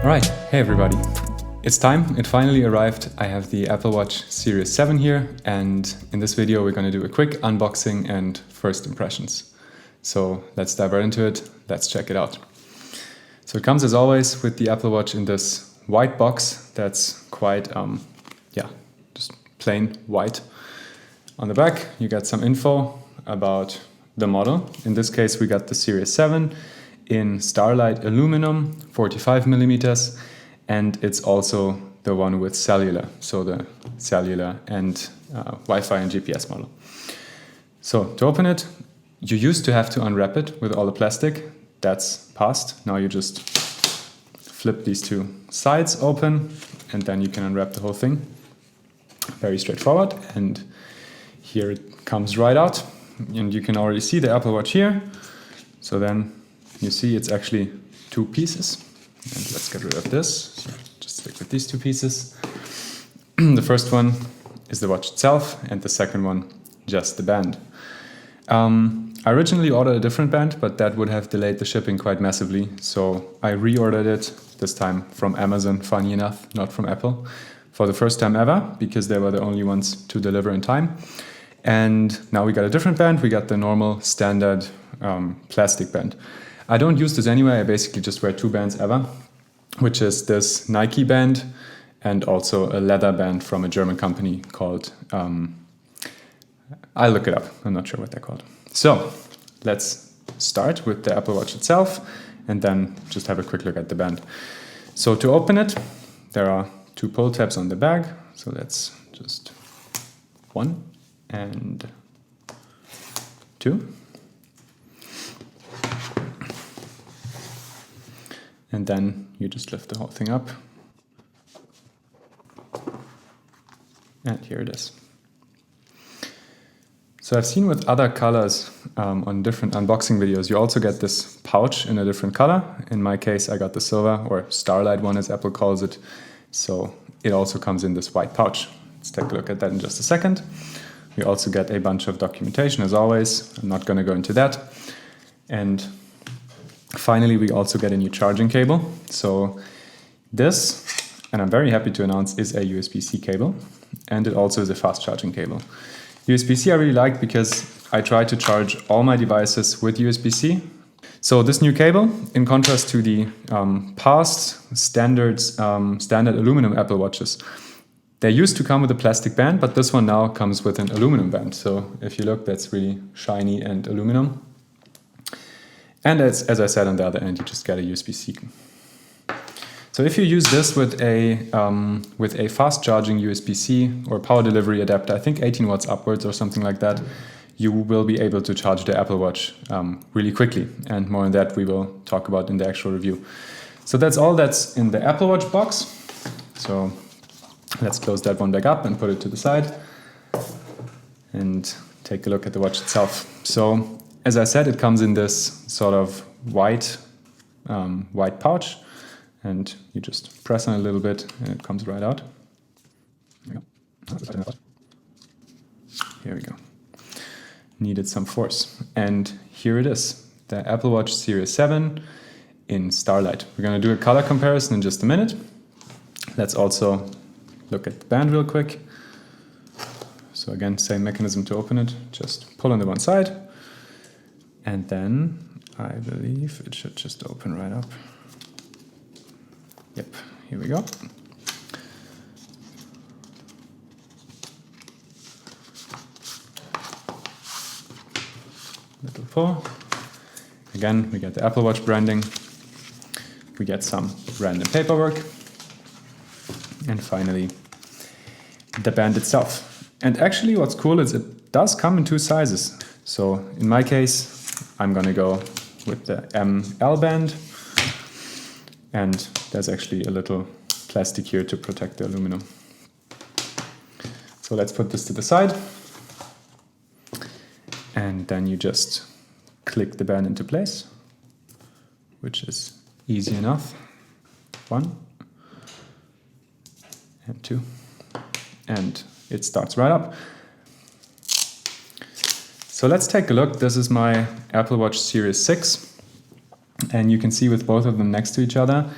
Alright, hey everybody. It's time, it finally arrived. I have the Apple Watch Series 7 here, and in this video we're going to do a quick unboxing and first impressions. So let's dive right into it, let's check it out. So it comes as always with the Apple Watch in this white box that's quite, just plain white. On the back you get some info about the model. In this case we got the Series 7 in Starlight aluminum, 45 millimeters, and it's also the one with cellular, so the cellular and Wi-Fi and GPS model. So to open it, you used to have to unwrap it with all the plastic. That's past. Now you just flip these two sides open and then you can unwrap the whole thing. Very straightforward, and here it comes right out, and you can already see the Apple Watch here. So then you see it's actually two pieces, and let's get rid of this. So just stick with these two pieces. The first one is the watch itself, and the second one just the band. I originally ordered a different band, but that would have delayed the shipping quite massively, so I reordered it, this time from Amazon, funny enough, not from Apple, for the first time ever, because they were the only ones to deliver in time. And now we got a different band. We got the normal standard plastic band. I don't use this anyway. I basically just wear two bands ever, which is this Nike band and also a leather band from a German company called, I'll look it up. I'm not sure what they're called. So let's start with the Apple Watch itself and then just have a quick look at the band. So to open it, there are two pull tabs on the bag. So that's just one and two. And then you just lift the whole thing up. And here it is. So I've seen with other colors on different unboxing videos, you also get this pouch in a different color. In my case, I got the silver, or Starlight one as Apple calls it. So it also comes in this white pouch. Let's take a look at that in just a second. We also get a bunch of documentation as always. I'm not going to go into that. And finally, we also get a new charging cable. So this, and I'm very happy to announce, is a USB-C cable. And it also is a fast charging cable. USB-C I really like because I try to charge all my devices with USB-C. So this new cable, in contrast to the past standard aluminum Apple Watches, they used to come with a plastic band, but this one now comes with an aluminum band. So if you look, that's really shiny and aluminum. And as I said, on the other end, you just get a USB-C. So if you use this with a fast charging USB-C or power delivery adapter, I think 18 watts upwards or something like that, you will be able to charge the Apple Watch really quickly. And more on that we will talk about in the actual review. So that's all that's in the Apple Watch box. So let's close that one back up and put it to the side and take a look at the watch itself. So as I said, it comes in this sort of white pouch, and you just press on it a little bit and it comes right out. Here we go. Needed some force. And here it is, the Apple Watch Series 7 in Starlight. We're going to do a color comparison in just a minute. Let's also look at the band real quick. So again, same mechanism to open it. Just pull on the one side. And then I believe it should just open right up. Yep, here we go. Little pull. Again, we get the Apple Watch branding. We get some random paperwork. And finally, the band itself. And actually what's cool is it does come in two sizes. So in my case, I'm going to go with the ML band, and there's actually a little plastic here to protect the aluminum. So let's put this to the side, and then you just click the band into place, which is easy enough. 1 and 2, and it starts right up. So let's take a look. This is my Apple Watch Series 6. And you can see with both of them next to each other,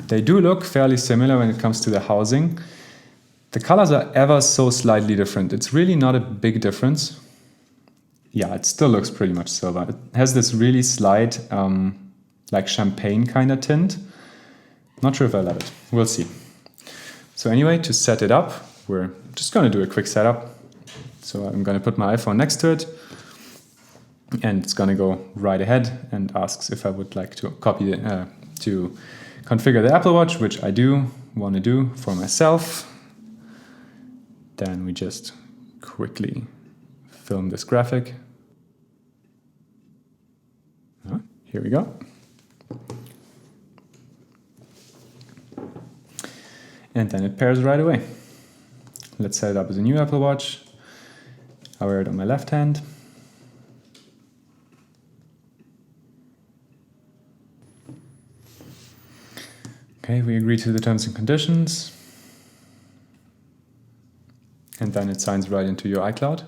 They do look fairly similar when it comes to the housing. The colors are ever so slightly different. It's really not a big difference. Yeah, it still looks pretty much silver. It has this really slight, like champagne kind of tint. Not sure if I love it. We'll see. So anyway, to set it up, we're just going to do a quick setup. So I'm going to put my iPhone next to it, and it's going to go right ahead and asks if I would like to to configure the Apple Watch, which I do want to do for myself. Then we just quickly film this graphic. Here we go. And then it pairs right away. Let's set it up as a new Apple Watch. I wear it on my left hand. Okay, we agree to the terms and conditions. And then it signs right into your iCloud.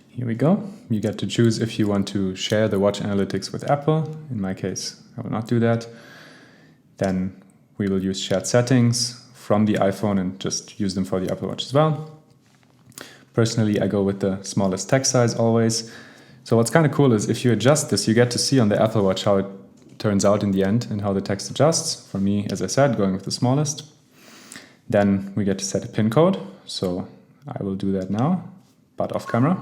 Here we go. You get to choose if you want to share the watch analytics with Apple. In my case, I will not do that. Then we will use shared settings from the iPhone and just use them for the Apple Watch as well. Personally, I go with the smallest text size always. So what's kind of cool is if you adjust this, you get to see on the Apple Watch how it turns out in the end and how the text adjusts. For me, as I said, going with the smallest. Then we get to set a PIN code. So I will do that now, but off camera.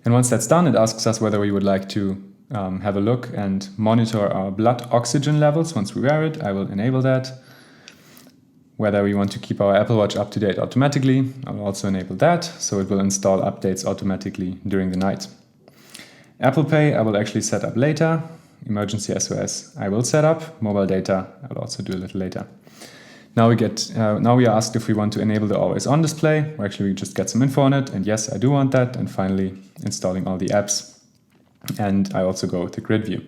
And once that's done, it asks us whether we would like to have a look and monitor our blood oxygen levels once we wear it. I will enable that. Whether we want to keep our Apple Watch up to date automatically, I will also enable that, so it will install updates automatically during the night. Apple Pay, I will actually set up later. Emergency SOS, I will set up. Mobile data, I will also do a little later. Now we are asked if we want to enable the always on display, or actually we just get some info on it, and yes, I do want that. And finally, installing all the apps. And I also go with the grid view.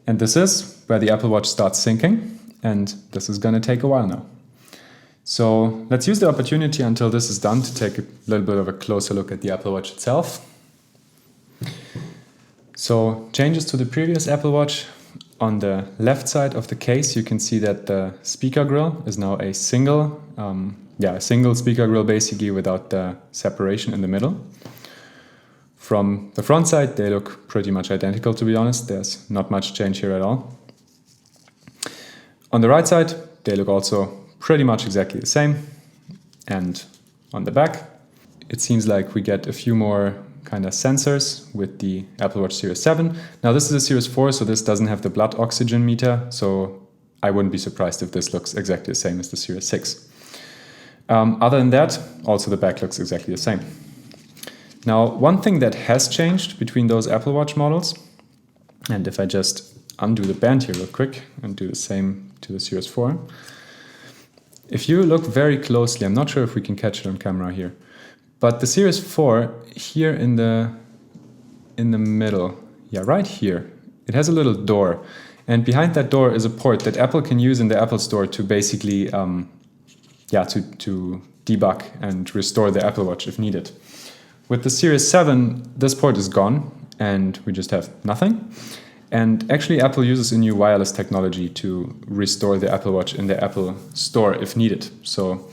And this is where the Apple Watch starts syncing, and this is going to take a while now. So let's use the opportunity until this is done to take a little bit of a closer look at the Apple Watch itself. So changes to the previous Apple Watch. On the left side of the case, you can see that the speaker grill is now a single speaker grill, basically without the separation in the middle. From the front side, they look pretty much identical, to be honest. There's not much change here at all. On the right side, they look also pretty much exactly the same. And on the back, it seems like we get a few more kind of sensors with the Apple Watch Series 7. Now this is a Series 4, so this doesn't have the blood oxygen meter, so I wouldn't be surprised if this looks exactly the same as the Series 6. Other than that, also the back looks exactly the same. Now, one thing that has changed between those Apple Watch models, and if I just undo the band here real quick and do the same to the Series 4, if you look very closely, I'm not sure if we can catch it on camera here, but the Series 4 here in the middle, yeah, right here, it has a little door. And behind that door is a port that Apple can use in the Apple Store to basically, to debug and restore the Apple Watch if needed. With the Series 7, this port is gone and we just have nothing. And actually Apple uses a new wireless technology to restore the Apple Watch in the Apple Store if needed. So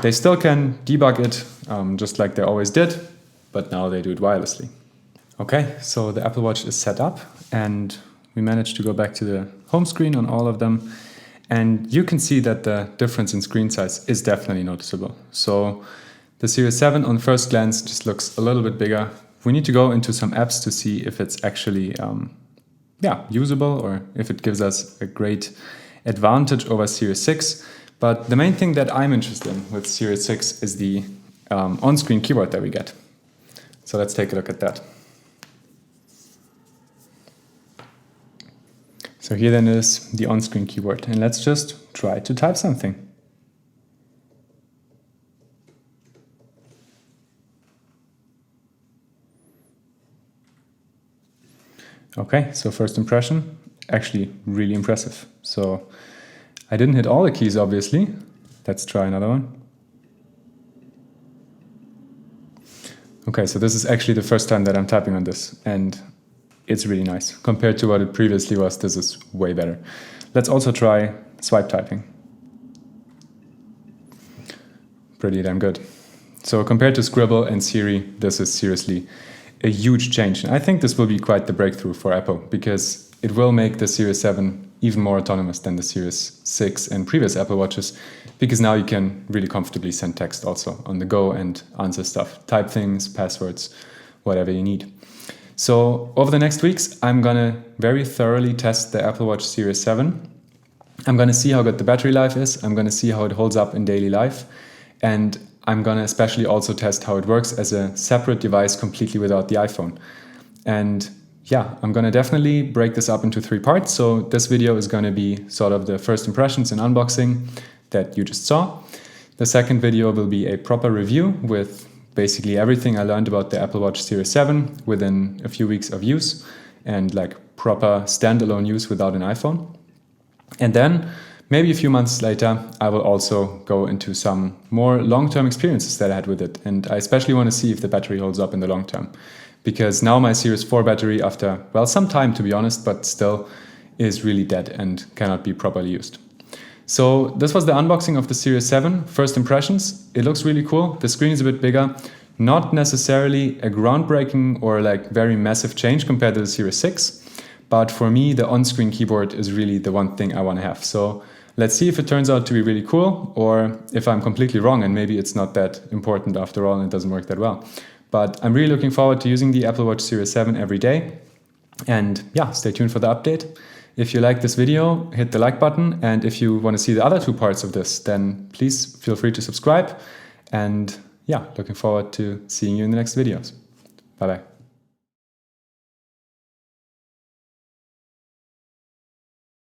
they still can debug it just like they always did, but now they do it wirelessly. Okay, so the Apple Watch is set up and we managed to go back to the home screen on all of them. And you can see that the difference in screen size is definitely noticeable. So the Series 7 on first glance just looks a little bit bigger. We need to go into some apps to see if it's actually usable or if it gives us a great advantage over Series 6. But the main thing that I'm interested in with Series 6 is the on-screen keyboard that we get. So let's take a look at that. So here then is the on-screen keyboard, and let's just try to type something. Okay, so first impression, actually really impressive. So I didn't hit all the keys, obviously. Let's try another one. Okay, so this is actually the first time that I'm typing on this, and it's really nice. Compared to what it previously was, this is way better. Let's also try swipe typing. Pretty damn good. So compared to Scribble and Siri, this is seriously a huge change. And I think this will be quite the breakthrough for Apple, because it will make the Series 7 even more autonomous than the Series 6 and previous Apple Watches, because now you can really comfortably send text also on the go and answer stuff, type things, passwords, whatever you need. So over the next weeks, I'm gonna very thoroughly test the Apple Watch Series 7. I'm gonna see how good the battery life is. I'm gonna see how it holds up in daily life. And I'm gonna especially also test how it works as a separate device completely without the iPhone. And yeah, I'm gonna definitely break this up into 3 parts. So this video is gonna be sort of the first impressions and unboxing that you just saw. The second video will be a proper review with basically everything I learned about the Apple Watch Series 7 within a few weeks of use, and like proper standalone use without an iPhone. And then maybe a few months later, I will also go into some more long-term experiences that I had with it. And I especially want to see if the battery holds up in the long term, because now my Series 4 battery, after, well, some time to be honest, but still is really dead and cannot be properly used. So this was the unboxing of the Series 7. First impressions, it looks really cool. The screen is a bit bigger. Not necessarily a groundbreaking or like very massive change compared to the Series 6. But for me, the on-screen keyboard is really the one thing I want to have. So let's see if it turns out to be really cool, or if I'm completely wrong and maybe it's not that important after all and it doesn't work that well. But I'm really looking forward to using the Apple Watch Series 7 every day. And yeah, stay tuned for the update. If you like this video, hit the like button. And if you want to see the other 2 parts of this, then please feel free to subscribe. And yeah, looking forward to seeing you in the next videos. Bye-bye.